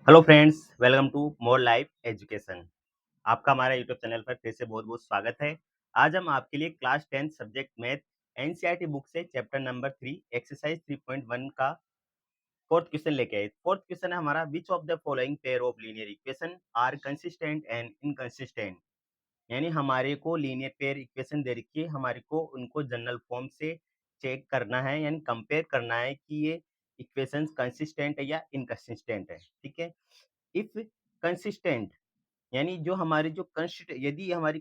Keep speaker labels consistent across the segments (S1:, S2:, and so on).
S1: Hello friends, welcome to more life education. आपका हमारे YouTube channel पर फिर से बहुत-बहुत स्वागत है। आज हम आपके लिए class 10 subject math NCERT book से चैप्टर नंबर 3 एक्सरसाइज 3.1 का फोर्थ क्वेश्चन लेके आए। फोर्थ क्वेश्चन है हमारा, which of the following pair of linear equation are consistent and inconsistent. यानी हमारे को लीनियर पेयर इक्वेशन दे रखी है, हमारे को उनको जनरल फॉर्म से चेक करना है, यानी कंपेयर करना है कि ये इक्वेशंस कंसिस्टेंट है या इनकंसिस्टेंट है। ठीक है, इफ कंसिस्टेंट यानी जो हमारी जो यदि हमारी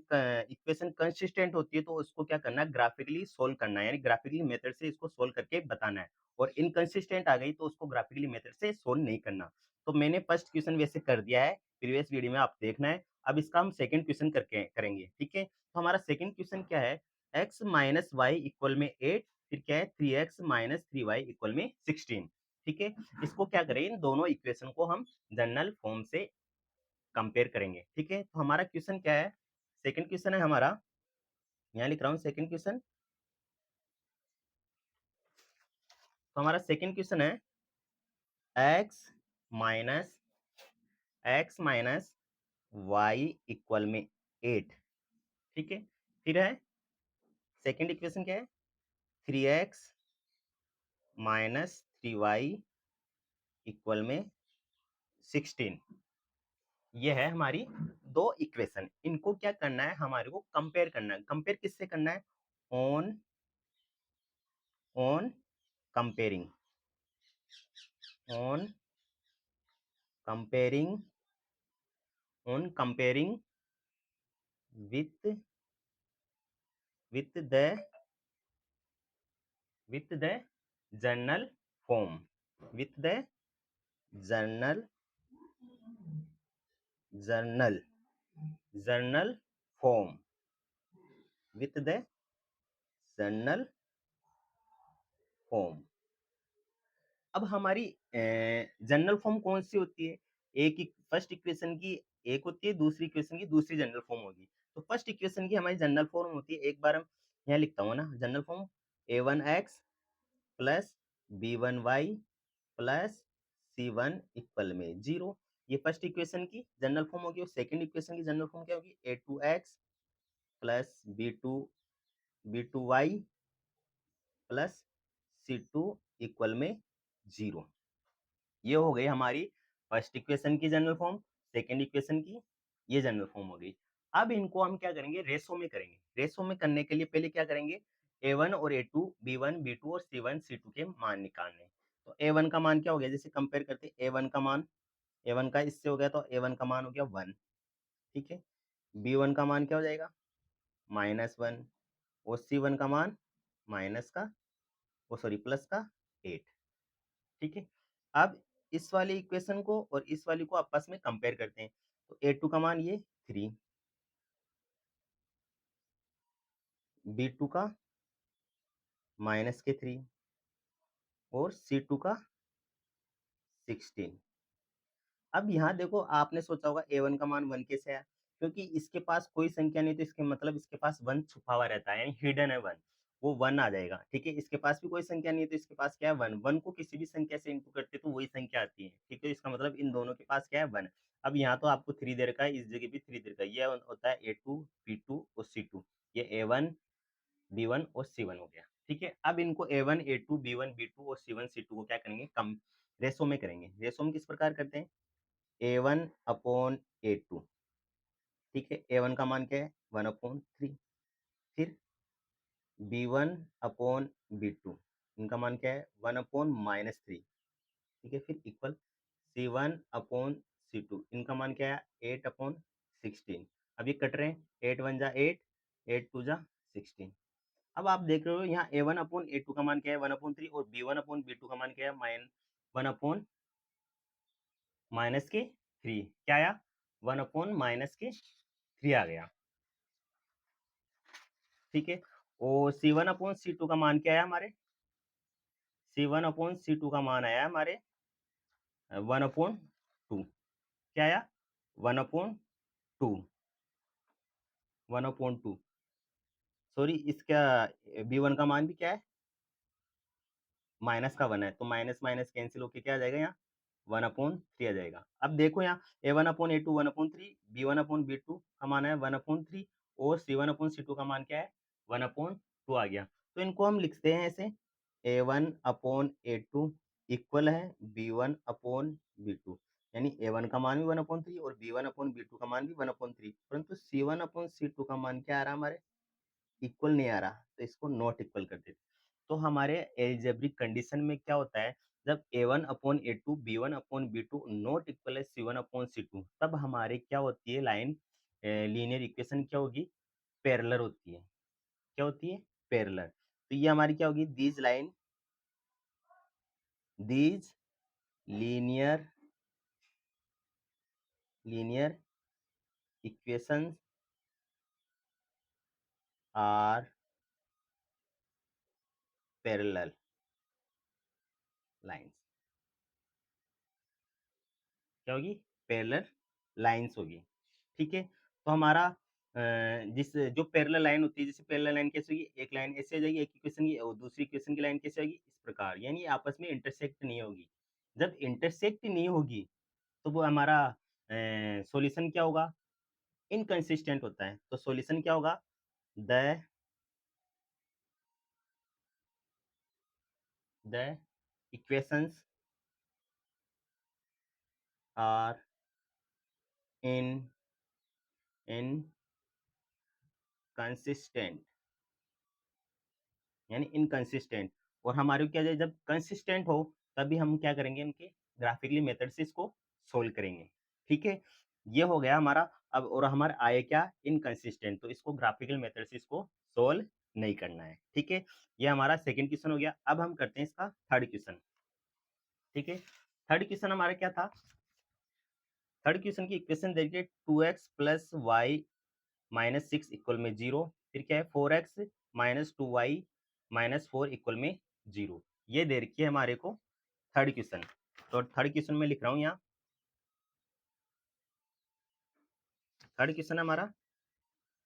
S1: इक्वेशन कंसिस्टेंट होती है तो उसको क्या करना है, ग्राफिकली सोल्व करना है, यानी ग्राफिकली मेथड से इसको सोल्व करके बताना है। और इनकंसिस्टेंट आ गई तो उसको ग्राफिकली मेथड से सोल्व नहीं करना। तो मैंने फर्स्ट क्वेश्चन वैसे कर दिया है, प्रीवियस वीडियो में आप देखना है। अब इसका हम सेकंड क्वेश्चन करके करेंगे। ठीक है, तो हमारा सेकंड क्वेश्चन क्या है, x माइनस वाई इक्वल में 8, फिर क्या है 3x माइनस 3y इक्वल में 16। ठीक है, इसको क्या करें, इन दोनों इक्वेशन को हम जनरल फॉर्म से कंपेयर करेंगे। ठीक है, तो हमारा क्वेश्चन क्या है, सेकंड क्वेश्चन है हमारा, यहाँ लिख रहा हूँ सेकंड क्वेश्चन। तो हमारा सेकंड क्वेश्चन है x माइनस वाई इक्वल में 8। ठीक है, फिर है सेकंड इक्वेशन क्या है, 3x माइनस 3y इक्वल में 16। ये है हमारी दो इक्वेशन। इनको क्या करना है, हमारे को कंपेयर करना है। कंपेयर किससे करना है, on on comparing, on comparing on comparing with with the with the journal form, with the journal journal journal form, with the journal form। अब हमारी जनरल फॉर्म कौन सी होती है, एक फर्स्ट इक्वेशन की एक होती है, दूसरी इक्वेशन की दूसरी जनरल फॉर्म होगी। तो फर्स्ट इक्वेशन की हमारी जनरल फॉर्म होती है, एक बार हम यहाँ लिखता हूँ ना, general form a1x plus b1y plus c1 equal में 0। ये फर्स्ट इक्वेशन की जनरल फॉर्म होगी। और सेकंड इक्वेशन की जनरल फॉर्म क्या होगी, a2x plus b2y plus c2 equal में 0। ये हो गई हमारी फर्स्ट इक्वेशन की जनरल फॉर्म, सेकंड इक्वेशन की ये जनरल फॉर्म हो गई। अब इनको हम क्या करेंगे, रेशो में करेंगे। रेशो में करने के लिए पहले क्या करेंगे, a1 और a2, b1 b2 और c1 c2 के मान निकालने। तो a1 का मान क्या हो गया, जैसे कंपेयर करते a1 का मान, a1 का इससे हो गया तो a1 का मान हो गया 1। ठीक है, b1 का मान क्या हो जाएगा, -1, और c1 का मान माइनस का, वो सॉरी प्लस का 8। ठीक है, अब इस वाली इक्वेशन को और इस वाली को आपस में कंपेयर करते हैं। तो a2 का मान ये 3, b2 का माइनस के 3 और c2 का 16। अब यहाँ देखो, आपने सोचा होगा a1 का मान 1 कैसे आया, क्योंकि इसके पास कोई संख्या नहीं, तो इसके मतलब इसके पास 1 छुपा हुआ रहता है, यानी हिडन है 1, वो 1 आ जाएगा। ठीक है, इसके पास भी कोई संख्या नहीं है तो इसके पास क्या है 1। 1 को किसी भी संख्या से इंटू करते तो वही संख्या आती है। ठीक है, इसका मतलब इन दोनों के पास क्या है 1। अब यहाँ तो आपको 3 दे रखा है, इस जगह भी 3 दे रखा है, ये होता है a2 b2 और c2, ये a1 b1 और c1 हो गया। ठीक है, अब इनको a1 a2 b1 b2 और c1 c2 को क्या करेंगे, कम रेशो में करेंगे। रेशो में किस प्रकार करते हैं, a1 अपॉन a2। ठीक है, a1 का मान क्या है 1/3, फिर b1 अपॉन b2, इनका मान क्या है 1/-3। ठीक है, फिर इक्वल c1 अपॉन c2, इनका मान क्या है 8/16। अब ये कट रहे हैं, 8 1 जा 8, 8 2 जा 16। अब आप देख रहे हो यहाँ a1 अपॉन a2 का मान क्या है 1/3, और b1 अपॉन b2 का मान क्या है 1/-3। क्या आया, 1/-3 आ गया। ठीक है, और c1/c2 का मान क्या है हमारे, c1/c2 का मान आया हमारे 1/2। क्या आया 1/2, 1/2। सॉरी, इसका b1 का मान भी क्या है, माइनस का 1 है, तो माइनस माइनस कैंसिल होके क्या आ जाएगा यहाँ 1/3 आ जाएगा। अब देखो यहाँ A1/A2 1/3, B1/B2 का मान है 1/3 और C1/C2 का मान क्या है 1/2 आ गया। तो इनको हम लिखते हैं ऐसे A1/A2 इक्वल है B1/B2, यानी A1 का मान भी 1/3 और B1/B2 का मान भी 1/3, परंतु C1/C2 का मान क्या आ रहा है हमारे इक्वल नहीं आ रहा, तो इसको नॉट इक्वल कर देते। तो हमारे एल्जेब्रिक कंडीशन में क्या होता है, जब A1/A2 B1/B2 नॉट इक्वल है C1/C2, तब हमारे क्या होती है लाइन लीनियर इक्वेशन क्या होगी, पैरेलल होती है। क्या होती है, पैरेलल। तो ये हमारी क्या होगी, these linear equations are parallel lines. क्या होगी, पैरेलल लाइंस होगी। ठीक है, तो हमारा जिस जो पैरेलल लाइन होती है, जैसे पैरेलल लाइन कैसे होगी, एक लाइन ऐसे आ जाएगी एक इक्वेशन की और दूसरी इक्वेशन की लाइन कैसे होगी, इस प्रकार, यानी आपस में इंटरसेक्ट नहीं होगी। जब इंटरसेक्ट नहीं होगी तो वो हमारा सॉल्यूशन क्या होगा, इनकंसिस्टेंट होता है। तो सॉल्यूशन क्या होगा, the the equations are in inconsistent, यानी इनकंसिस्टेंट। और हमारे क्या जाए, जब कंसिस्टेंट हो तभी हम क्या करेंगे, इनके ग्राफिकली मेथड से इसको सोल्व करेंगे। ठीक है, ये हो गया हमारा। अब और हमारा आए क्या, इनकंसिस्टेंट, तो इसको ग्राफिकल मेथड से इसको सोल्व नहीं करना है। ठीक है, ये हमारा सेकंड क्वेश्चन हो गया। अब हम करते हैं इसका थर्ड क्वेश्चन। ठीक है, थर्ड क्वेश्चन हमारा क्या था, थर्ड क्वेश्चन की इक्वेशन देखिए 2x plus Y minus 6 equal में 0, फिर क्या है 4x minus 2y minus 4 equal में 0। ये दे रखी है हमारे को थर्ड क्वेश्चन। तो थर्ड क्वेश्चन में लिख रहा हूँ यहाँ, थर्ड क्वेश्चन हमारा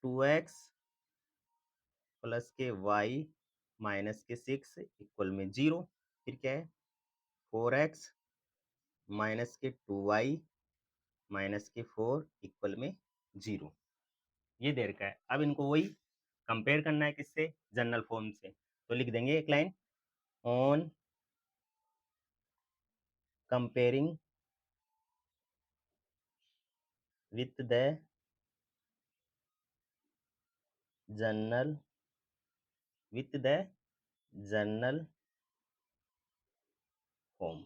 S1: 2x प्लस के y माइनस के 6 इक्वल में 0, फिर क्या है 4x माइनस के 2y माइनस के 4 इक्वल में 0। ये दे रखा है। अब इनको वही कंपेयर करना है किससे, जनरल फॉर्म से। तो लिख देंगे एक line, on comparing with the general general form.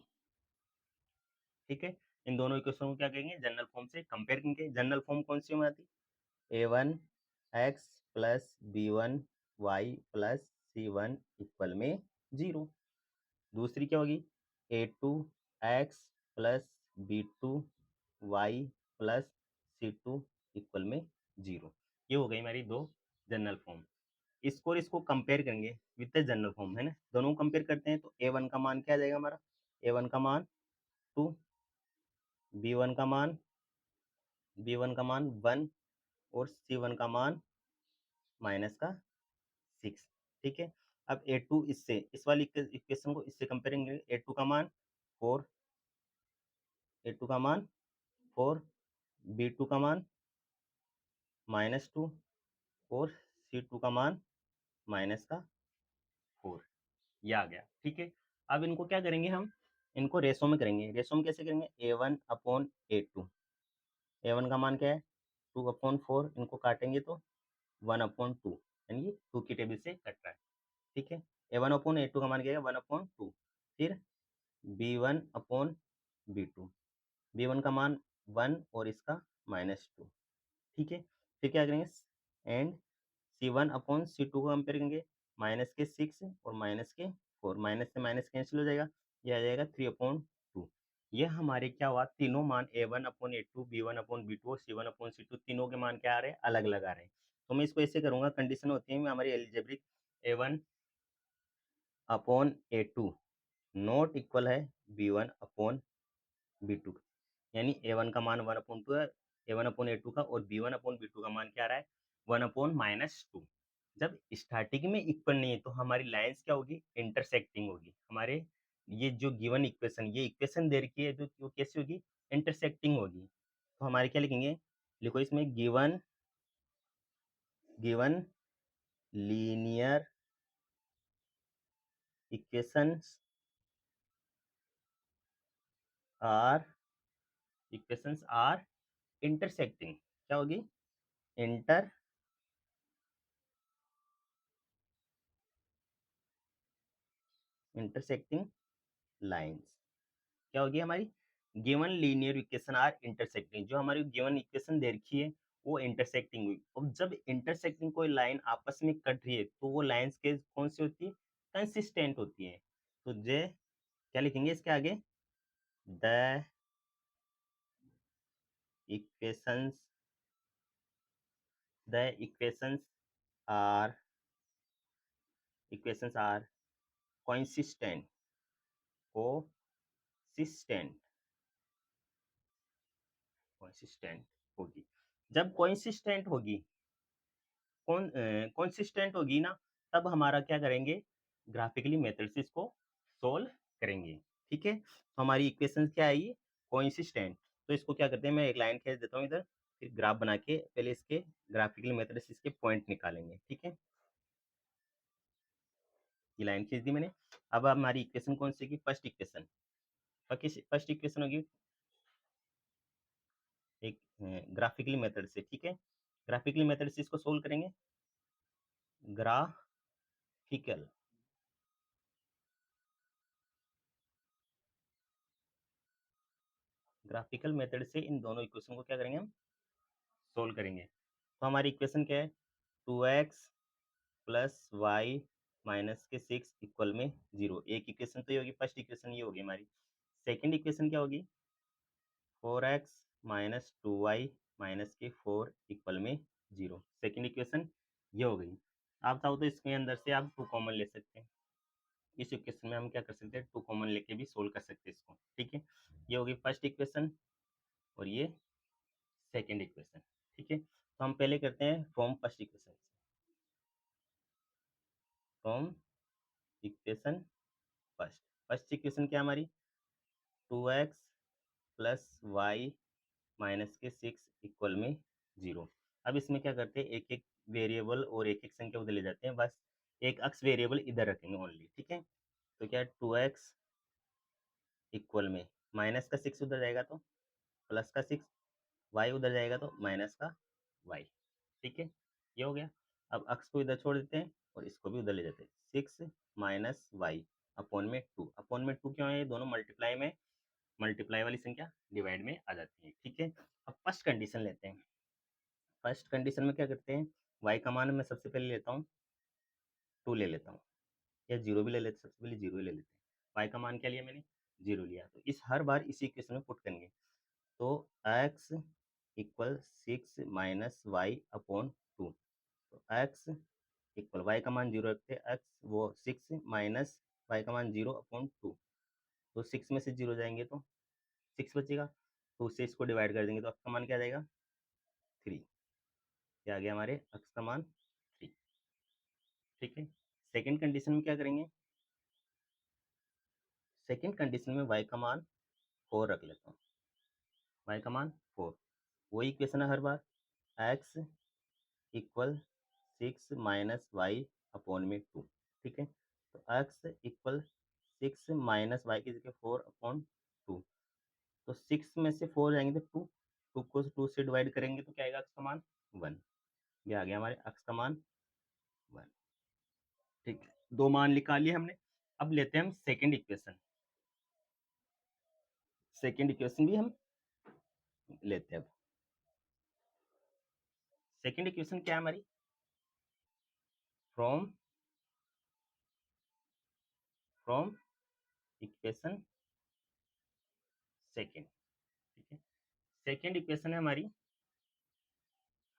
S1: ठीक है, इन दोनों इक्वेशन को क्या कहेंगे, जनरल फॉर्म से कंपेयर करेंगे। जनरल फॉर्म कौन सी में आती, A1x plus B1y plus C1 equal में 0। दूसरी क्या होगी, A2x plus B2y plus C2 equal में 0। ये हो गई हमारी दो जनरल फॉर्म। इसको और इसको कंपेयर करेंगे विद द जनरल फॉर्म, है ना, दोनों को कंपेयर करते हैं। तो A1 का मान क्या आ जाएगा हमारा, A1 का मान 2, B1 का मान 1 और C1 का मान माइनस का 6। ठीक है, अब A2 इससे, इस वाली इक्वेशन को इससे कंपेयर करेंगे। A2 का मान 4, A2 का मान 4, B2 का मान -2 और C2 का मान माइनस का 4। ये आ गया। ठीक है, अब इनको क्या करेंगे हम, इनको रेशो में करेंगे। रेशो में कैसे करेंगे, A1/A2, A1 का मान क्या है 2/4, इनको काटेंगे तो 1/2, यानी ये 2 की टेबल से कट रहा है। ठीक है, A1/A2 का मान क्या है 1/2, फिर B1/B2, B1 का मान 1 और इसका -2। ठीक है, फिर क्या करेंगे, एंड C1/C2 को कंपेयर करेंगे, माइनस के 6 और माइनस के 4, माइनस से माइनस कैंसिल हो जाएगा, ये आ जाएगा 3/2। ये हमारे क्या हुआ, तीनों मान A1/A2 B1/B2 और C1/C2 तीनों के मान क्या आ रहे हैं, अलग अलग आ रहे हैं। तो मैं इसको ऐसे करूंगा, कंडीशन होती है हमारी एल्जेब्रिक, A1/A2 नॉट इक्वल है B1/B2, यानी A1 का मान 1/2 है A1/A2 का, और B1/B2 का मान क्या आ रहा है 1/-2। जब स्टार्टिंग में इक्वल नहीं है तो हमारी लाइंस क्या होगी, इंटरसेक्टिंग होगी। हमारे ये जो गिवन इक्वेशन, ये इक्वेशन दे रखी है जो वो कैसी होगी, इंटरसेक्टिंग होगी। तो हमारे क्या लिखेंगे, लिखो इसमें given given linear equations are intersecting, क्या होगी, इंटर इंटरसेक्टिंग लाइंस, क्या होगी हमारी, given linear equation are intersecting, जो हमारी गिवन इक्वेशन दे रखी है वो इंटरसेक्टिंग हुई। और जब इंटरसेक्टिंग कोई लाइन आपस में कट रही है तो वो लाइंस के कौन सी होती है, कंसिस्टेंट होती है। तो जे क्या लिखेंगे इसके आगे, the equations the are equations are consistent consistent consistent होगी। जब consistent होगी, कॉन्सिस्टेंट होगी ना, तब हमारा क्या करेंगे, ग्राफिकली मेथड से इसको सोल्व करेंगे। ठीक है, तो हमारी इक्वेशन क्या है, ये कॉन्सिस्टेंट। तो इसको क्या करते हैं, मैं एक लाइन खींच देता हूँ इधर, फिर ग्राफ बना के पहले इसके ग्राफिकली मेथड से इसके पॉइंट निकालेंगे। ठीक है, ये लाइन खींच दी मैंने। अब हमारी इक्वेशन कौन सी की, फर्स्ट इक्वेशन, फर्स्ट इक्वेशन होगी एक ग्राफिकली मेथड से। ठीक है, ग्राफिकली मेथड से इसको सोल्व करेंगे, ग्राफिकल ग्राफिकल मेथड से इन दोनों इक्वेशन को क्या करेंगे, हम सोल्व करेंगे। तो हमारी इक्वेशन क्या है, 2x प्लस वाई माइनस के 6 इक्वल में 0। एक इक्वेशन तो ये होगी, फर्स्ट इक्वेशन ये होगी हमारी। सेकंड इक्वेशन क्या होगी, 4x माइनस 2y माइनस के 4 इक्वल में 0। सेकंड इक्वेशन ये हो गई। आप चाहो तो इसके अंदर से आप 2 कॉमन ले सकते हैं। इस इक्वेशन में हम क्या कर सकते हैं, 2 कॉमन लेके भी सोल्व कर सकते हैं इसको। ठीक है, ये होगी फर्स्ट इक्वेशन और ये सेकंड इक्वेशन। ठीक है, तो हम पहले करते हैं from first equation, from equation first. First equation क्या हमारी, 2x प्लस वाई माइनस के 6 इक्वल में 0। अब इसमें क्या करते हैं, एक एक वेरिएबल और एक एक संख्या उधर ले जाते हैं, बस एक अक्स वेरिएबल इधर रखेंगे ओनली। ठीक है, तो क्या 2x इक्वल में माइनस का 6 उधर जाएगा तो प्लस का 6, वाई उधर जाएगा तो माइनस का वाई। ठीक है, ये हो गया। अब अक्स को इधर छोड़ देते हैं और इसको भी उधर ले जाते हैं, 6 माइनस वाई अपॉन में 2। अपॉन में 2 क्यों है, ये दोनों मल्टीप्लाई में, मल्टीप्लाई वाली संख्या डिवाइड में आ जाती है। ठीक है, अब फर्स्ट कंडीशन लेते हैं। फर्स्ट कंडीशन में क्या करते हैं, वाई का मान मैं सबसे पहले लेता हूँ 2 ले लेता हूँ, या 0 भी ले लेते, सबसे पहले 0 ही ले लेते हैं। वाई का मान क्या लिया मैंने, 0 लिया। तो इस हर बार इसी इक्वेशन में पुट करेंगे। तो x equal 6 minus y upon 2। तो x इक्वल, वाई का मान 0 रखते हैं, x वो 6 माइनस वाई का मान 0 अपॉन 2। तो 6 में से 0 जाएंगे तो 6 बचेगा, तो उससे इसको डिवाइड कर देंगे तो x का मान क्या आ जाएगा, 3। क्या आ गया हमारे x का मान 3। ठीक है, सेकंड कंडीशन में क्या करेंगे, सेकंड कंडीशन में y का मान 4 रख लेता हूँ, y का मान 4। वही इक्वेशन है हर बार, x equal 6 minus y upon में 2। ठीक है, तो x इक्वल 6 माइनस वाई की जगह 4 अपॉन 2। तो 6 में से 4 जाएंगे तो 2, 2 को 2 से डिवाइड करेंगे तो क्या आएगा, x का मान 1। ये आ गया हमारे x का मान 1। ठीक है, दो मान निकाल लिए हमने। अब लेते हैं हम सेकंड इक्वेशन, सेकंड इक्वेशन भी हम लेते हैं। अब सेकंड इक्वेशन क्या है हमारी, फ्रॉम फ्रॉम इक्वेशन सेकंड। ठीक है, सेकंड इक्वेशन है हमारी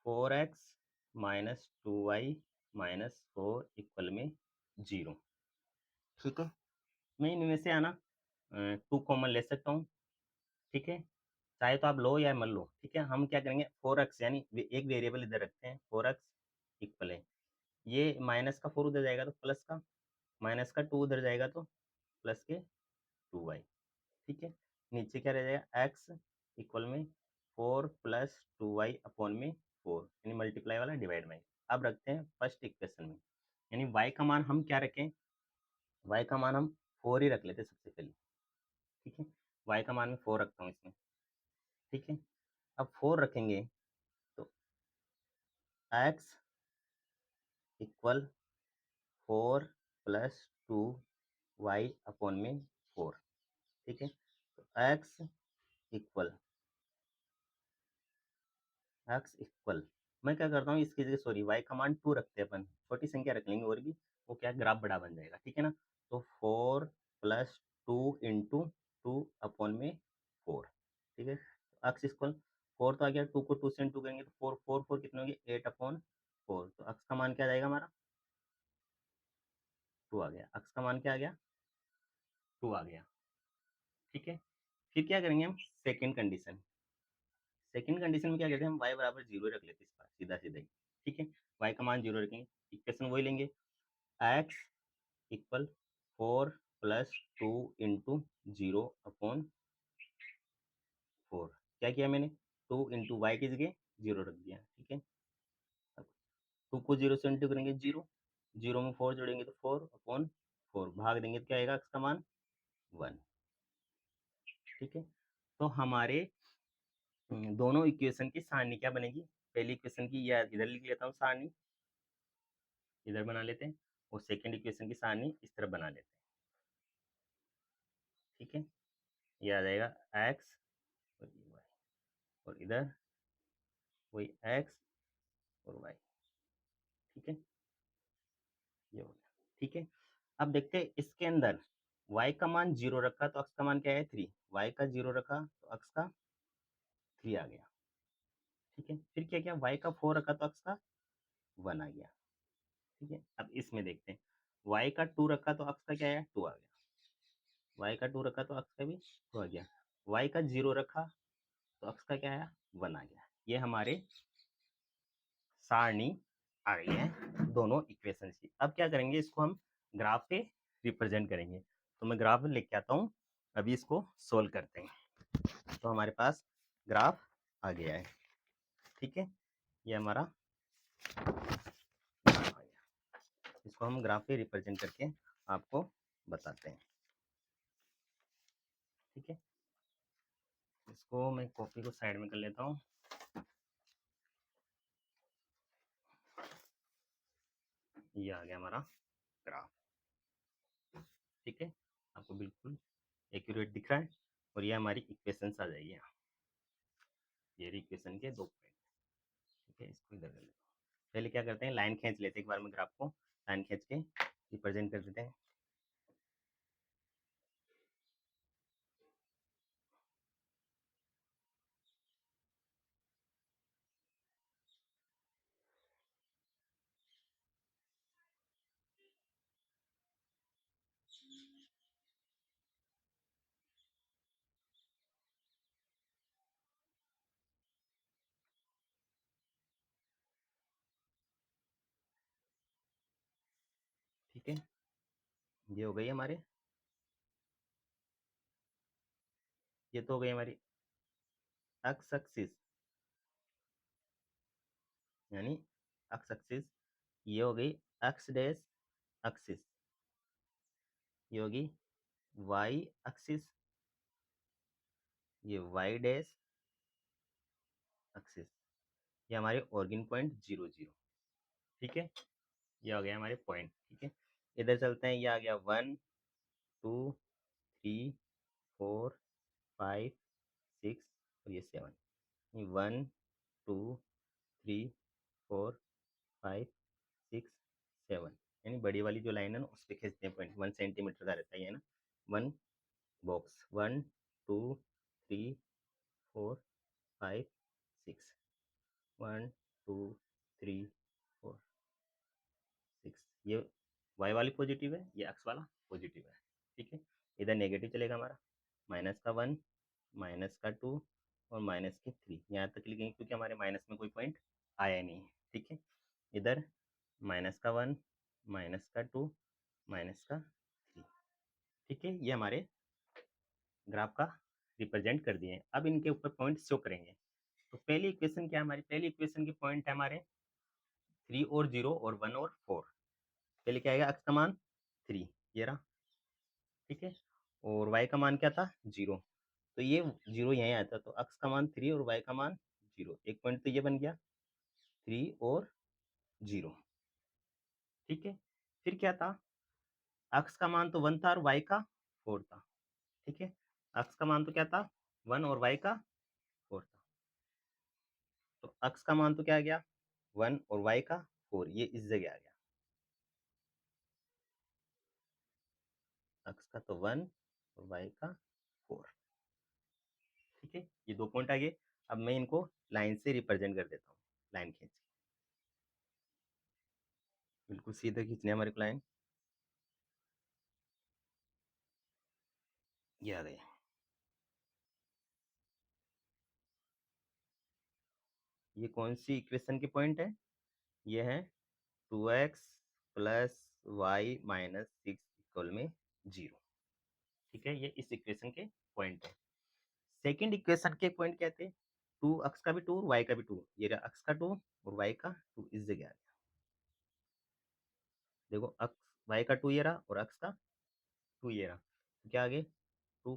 S1: 4x minus 2y minus 4 equal में 0। ठीक है, मैं इनमें से आना 2 कॉमन ले सकता हूँ। ठीक है, चाहे तो आप लो या मत लो। ठीक है, हम क्या करेंगे, 4x यानी एक वेरिएबल इधर रखते हैं, 4x इक्वल है, ये माइनस का 4 उधर जाएगा तो प्लस का, माइनस का 2 उधर जाएगा तो प्लस के 2y। ठीक है, नीचे क्या रह जाएगा, x इक्वल में 4 प्लस 2y अपॉन में 4, यानी मल्टीप्लाई वाला डिवाइड में। अब रखते हैं फर्स्ट इक्वेशन में, यानी y का मान हम क्या रखें, y का मान हम 4 ही रख लेते सबसे पहले। ठीक है, y का मान मैं 4 रखता हूँ इसमें। ठीक है, अब 4 रखेंगे तो x equal 4 plus 2y upon में 4। ठीक है, तो x इक्वल मैं क्या करता हूँ इसकी जगह, सॉरी y का मान 2 रखते हैं अपन, छोटी संख्या रख लेंगे और भी, वो क्या ग्राफ बड़ा बन जाएगा। ठीक है ना, तो 4 प्लस 2 इंटू 2 अपॉन में 4। ठीक है, x इक्वल 4 तो आ गया, 2 को 2 से इंटू करेंगे तो 4 4 4 कितने होंगे, 8 अपॉन 4। तो x का मान क्या आ जाएगा हमारा, 2 आ गया। x का मान क्या आ गया, 2 आ गया। ठीक है, फिर क्या करेंगे हम, सेकेंड कंडीशन। सेकंड कंडीशन में क्या कहते हैं हम, y बराबर 0 रख लेते हैं इस बार, सीधा सीधा ही। ठीक है, y का मान 0 रखेंगे, इक्वेशन वही लेंगे, x equal 4 plus 2 into 0 upon 4। क्या किया मैंने, 2 इंटू वाई की जगह 0 रख दिया। ठीक है, अब 2 को 0 से इंटू करेंगे 0, 0 में 4 जोड़ेंगे तो 4 अपॉन 4, भाग देंगे तो क्या आएगा, x का मान 1। ठीक है, तो हमारे दोनों इक्वेशन की सारणी क्या बनेगी, पहली इक्वेशन की या इधर लिख लेता हूँ सारणी, इधर बना लेते हैं, और सेकंड इक्वेशन की सारणी इस तरफ बना लेते हैं। ठीक है, ये आ जाएगा x और ये y, और इधर वही x और y। ठीक है, ये हो गया। ठीक है, अब देखते हैं इसके अंदर y का मान 0 रखा तो x का मान क्या है, 3। y का 0 रखा तो x का 3 आ गया। ठीक है, फिर क्या किया, y का 4 रखा तो x का 1 आ गया। ठीक है, अब इसमें देखते हैं, y का 2 रखा तो x का क्या है, 2 आ गया। y का 2 रखा तो x का भी 2 आ गया। y का 0 रखा तो x का क्या आया, 1 आ गया। ये हमारे सारणी आ गई है दोनों इक्वेशन की। अब क्या करेंगे, इसको हम ग्राफ पे रिप्रेजेंट करेंगे। तो मैं ग्राफ लेके आता हूँ, अभी इसको सोल्व करते हैं। तो हमारे पास ग्राफ आ गया है। ठीक है, ये हमारा ग्राफ आ गया, इसको हम ग्राफ पे रिप्रेजेंट करके आपको बताते हैं। ठीक है, इसको मैं कॉपी को साइड में कर लेता हूँ। ये आ गया हमारा ग्राफ। ठीक है, आपको बिल्कुल एक्यूरेट दिख रहा है, और ये हमारी इक्वेशंस आ जाएगी यहाँ, ये इक्वेशन के 2 पॉइंट। ठीक है, इसको इधर कर लेता हूँ। पहले क्या करते हैं, लाइन खींच लेते हैं एक बार में, ग्राफ को लाइन खींच के रिप्रेजेंट कर देते हैं। ठीक है, ये हो गई हमारे, ये तो हो गई हमारी एक्स एक्सिस, यानी एक्स एक्सिस। ये हो गई एक्स डैश एक्सिस, ये होगी वाई एक्सिस, ये वाई डैश एक्सिस। ये हमारे ऑरिजिन पॉइंट 0 0। ठीक है, ये हो गया हमारे पॉइंट। ठीक है, इधर चलते हैं, ये आ गया 1 2 3 4 5 6 और ये 7। 1 2 3 4 5 6 7, यानी बड़ी वाली जो लाइन है ना उस पर खींचते हैं पॉइंट, 1 सेंटीमीटर का रहता है ना, 1 बॉक्स, 1 2 3 4 5 6, 1 2 3 4 6। ये वाई वाली पॉजिटिव है, ये एक्स वाला पॉजिटिव है। ठीक है, इधर नेगेटिव चलेगा हमारा, -1 -2 और -3, यहाँ तक लिखेंगे क्योंकि हमारे माइनस में कोई पॉइंट आया नहीं है। ठीक है, इधर -1 -2 -3। ठीक है, ये हमारे ग्राफ का रिप्रेजेंट कर दिए हैं। अब इनके ऊपर पॉइंट शो करेंगे। तो पहली इक्वेशन क्या है हमारी? पहली इक्वेशन के पॉइंट है हमारे 3 और 0 और 1 और 4। पहले क्या आएगा? अक्ष का मान 3, ये रहा, ठीक है, और y का मान क्या था? 0। तो ये 0 यहीं आता है, तो अक्ष का मान 3 और y का मान 0। एक पॉइंट तो ये बन गया 3 और 0, ठीक है। फिर क्या था? अक्ष का मान तो 1 था और y का 4 था, ठीक है। अक्ष का मान तो क्या था? 1 और y का 4 था। तो अक्ष का मान तो क्या आ गया? 1 और y का 4, ये इस जगह आ गया। अक्ष का तो 1 और y का 4, ठीक है। ये 2 पॉइंट आ गए। अब मैं इनको लाइन से रिप्रेजेंट कर देता हूँ। लाइन खींच के, बिल्कुल सीधा खींचने हमारे को लाइन। ये आ गए। ये कौन सी इक्वेशन के पॉइंट है? ये है 2x plus Y minus 6 equal में 0, ठीक है। ये इस इक्वेशन के पॉइंट है। सेकंड इक्वेशन के पॉइंट क्या थे? 2 अक्ष का भी 2 और वाई का भी 2। ये रहा अक्ष का 2 और वाई का 2, इस जगह आ गया। देखो अक्ष वाई का 2 ये रहा और अक्ष का 2 ये रहा, तो क्या आगे 2,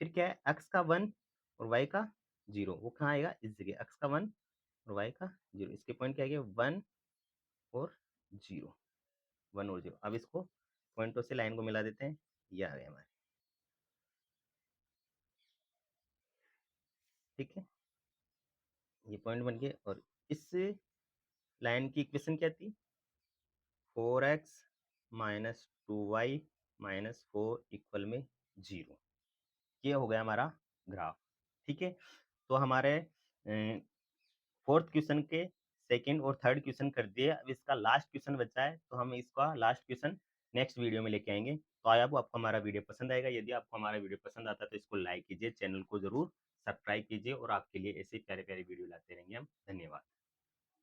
S1: फिर क्या है? अक्ष का 1 और वाई का 0, वो कहाँ आएगा? इस जगह अक्ष का 1 और वाई का 0। इसके पॉइंट क्या आ गया? 1 और 0, 1 और 0। अब इसको पॉइंटों से लाइन को मिला देते हैं। ये आ गए हमारे, ठीक है। ये पॉइंट बन गए। और इस लाइन की इक्वेशन क्या थी? 4x minus 2y minus 4 equal में 0। ये हो गया हमारा ग्राफ, ठीक है। तो हमारे फोर्थ क्वेश्चन के सेकंड और थर्ड क्वेश्चन कर दिए। अब इसका लास्ट क्वेश्चन बचा है, तो हम इसका लास्ट क्वेश्चन नेक्स्ट वीडियो में लेके आएंगे। तो आई होप आपको हमारा वीडियो पसंद आएगा। यदि आपको हमारा वीडियो पसंद आता है तो इसको लाइक कीजिए, चैनल को जरूर सब्सक्राइब कीजिए, और आपके लिए ऐसे प्यारे प्यारे वीडियो लाते रहेंगे हम। धन्यवाद।